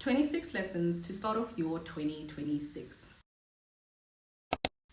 26 lessons to start off your 2026.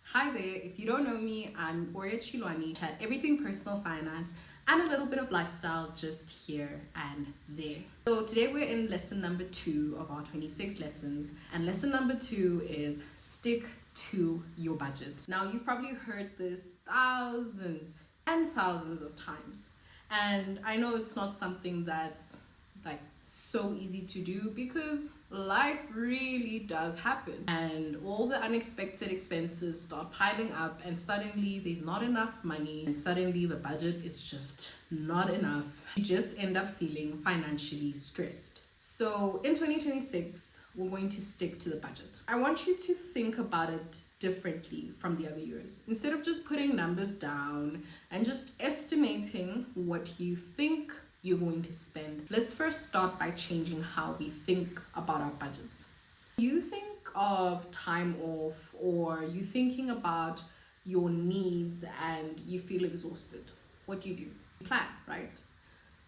Hi there, if you don't know me, I'm Oria Chilwani, chat everything personal finance and a little bit of lifestyle just here and there. So today we're in lesson number 2 of our 26 lessons, and lesson number 2 is stick to your budget. Now you've probably heard this thousands and thousands of times, and I know it's not something that's like so easy to do because life really does happen and all the unexpected expenses start piling up, and suddenly there's not enough money, and suddenly the budget is just not enough. You just end up feeling financially stressed. So in 2026, we're going to stick to the budget. I want you to think about it differently from the other years. Instead of just putting numbers down and just estimating what you think you're going to spend, let's first start by changing how we think about our budgets. You think of time off, or you thinking about your needs and you feel exhausted. What do? You plan, right?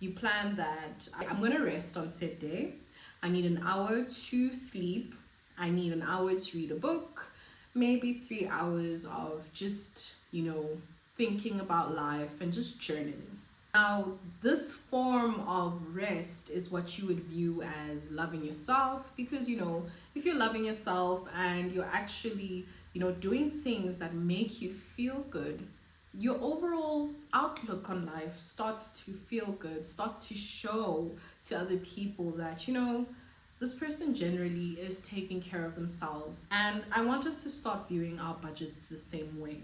You plan that I'm going to rest on set day. I need an hour to sleep. I need an hour to read a book. Maybe 3 hours of just, thinking about life and just journaling. Now, this form of rest is what you would view as loving yourself, because, if you're loving yourself and you're actually, doing things that make you feel good, your overall outlook on life starts to feel good, starts to show to other people that, this person generally is taking care of themselves. And I want us to start viewing our budgets the same way.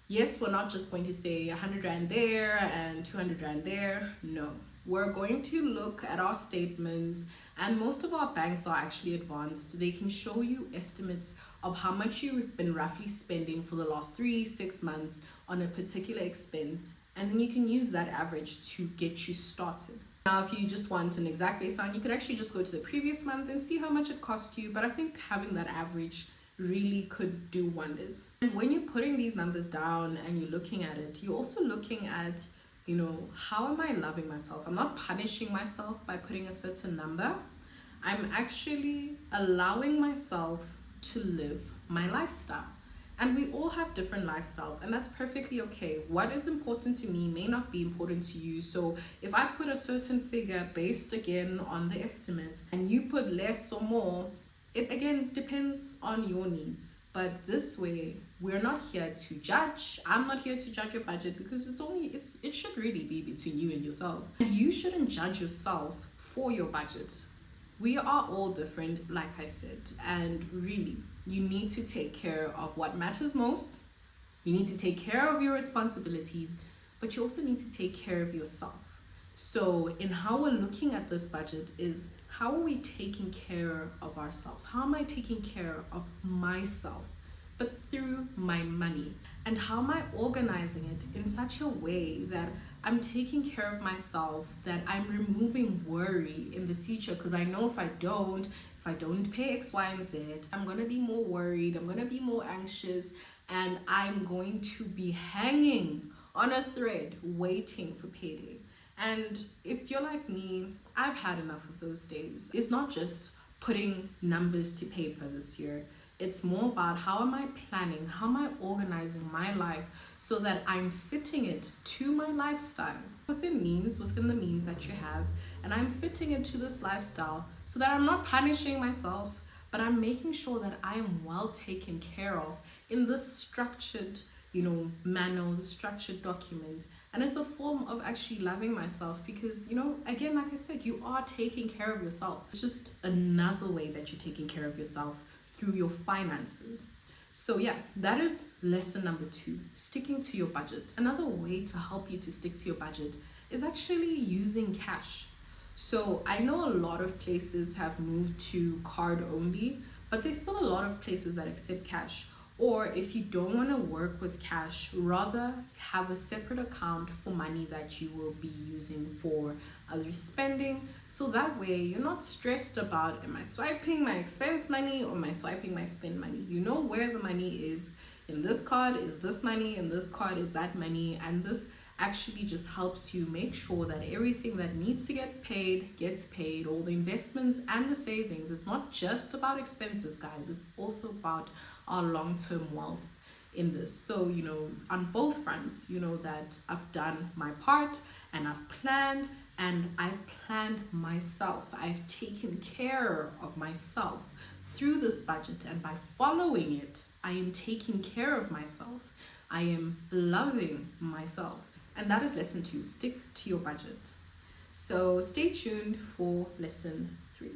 Yes, we're not just going to say 100 Rand there and 200 Rand there. No, we're going to look at our statements, and most of our banks are actually advanced. They can show you estimates of how much you've been roughly spending for the last 3-6 months on a particular expense, and then you can use that average to get you started. Now, if you just want an exact baseline, you could actually just go to the previous month and see how much it cost you, but I think having that average really could do wonders. And when you're putting these numbers down and you're looking at it, you're also looking at, how am I loving myself? I'm not punishing myself by putting a certain number. I'm actually allowing myself to live my lifestyle. And we all have different lifestyles, and that's perfectly okay. What is important to me may not be important to you. So if I put a certain figure based again on the estimates and you put less or more, it again depends on your needs. But this way, we're not here to judge. I'm not here to judge your budget, because it should really be between you and yourself. And you shouldn't judge yourself for your budget. We are all different, like I said, and really, you need to take care of what matters most. You need to take care of your responsibilities, but you also need to take care of yourself. So in how we're looking at this budget is, how are we taking care of ourselves? How am I taking care of myself, but through my money? And how am I organizing it in such a way that I'm taking care of myself, that I'm removing worry in the future? Because I know if I don't pay X, Y, and Z, I'm going to be more worried, I'm going to be more anxious, and I'm going to be hanging on a thread waiting for payday. And if you're like me, I've had enough of those days. It's not just putting numbers to paper this year. It's more about how am I planning, how am I organizing my life so that I'm fitting it to my lifestyle within the means that you have. And I'm fitting it to this lifestyle so that I'm not punishing myself, but I'm making sure that I am well taken care of in this structured, manner, the structured document. And it's a form of actually loving myself, because, again, like I said, you are taking care of yourself. It's just another way that you're taking care of yourself through your finances. So yeah, that is lesson number 2, sticking to your budget. Another way to help you to stick to your budget is actually using cash. So I know a lot of places have moved to card only, but there's still a lot of places that accept cash. Or if you don't want to work with cash, rather have a separate account for money that you will be using for other spending. So that way you're not stressed about, am I swiping my expense money or am I swiping my spend money? You know where the money is. In this card is this money, in this card is that money, and this actually just helps you make sure that everything that needs to get paid gets paid, all the investments and the savings. It's not just about expenses, guys, it's also about our long-term wealth in this. So, you know, on both fronts, you know that I've done my part and I've planned myself. I've taken care of myself through this budget, and by following it, I am taking care of myself. I am loving myself. And that is lesson 2. Stick to your budget. So stay tuned for lesson 3.